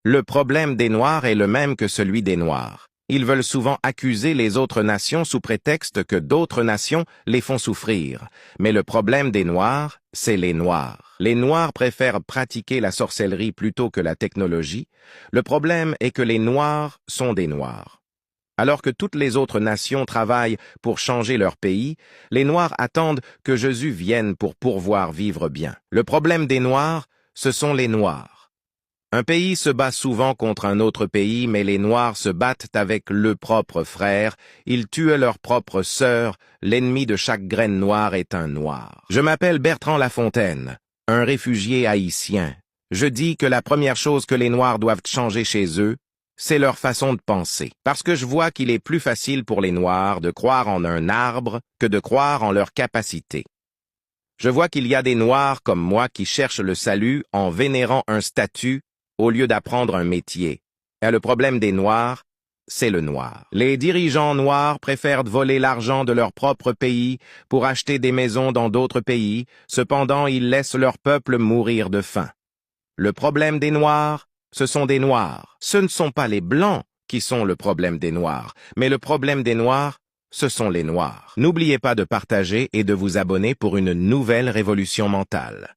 Le problème des Noirs est le même que celui des Noirs. Ils veulent souvent accuser les autres nations sous prétexte que d'autres nations les font souffrir. Mais le problème des Noirs, c'est les Noirs. Les Noirs préfèrent pratiquer la sorcellerie plutôt que la technologie. Le problème est que les Noirs sont des Noirs. Alors que toutes les autres nations travaillent pour changer leur pays, les Noirs attendent que Jésus vienne pour pouvoir vivre bien. Le problème des Noirs, ce sont les Noirs. Un pays se bat souvent contre un autre pays, mais les Noirs se battent avec le propre frère, ils tuent leur propre sœur, l'ennemi de chaque graine noire est un Noir. Je m'appelle Bertrand Lafontaine, un réfugié haïtien. Je dis que la première chose que les Noirs doivent changer chez eux, c'est leur façon de penser. Parce que je vois qu'il est plus facile pour les Noirs de croire en un arbre que de croire en leur capacité. Je vois qu'il y a des Noirs comme moi qui cherchent le salut en vénérant un statut au lieu d'apprendre un métier. Et le problème des Noirs, c'est le noir. Les dirigeants noirs préfèrent voler l'argent de leur propre pays pour acheter des maisons dans d'autres pays, cependant ils laissent leur peuple mourir de faim. Le problème des Noirs, ce sont des Noirs. Ce ne sont pas les Blancs qui sont le problème des Noirs, mais le problème des Noirs, ce sont les Noirs. N'oubliez pas de partager et de vous abonner pour une nouvelle révolution mentale.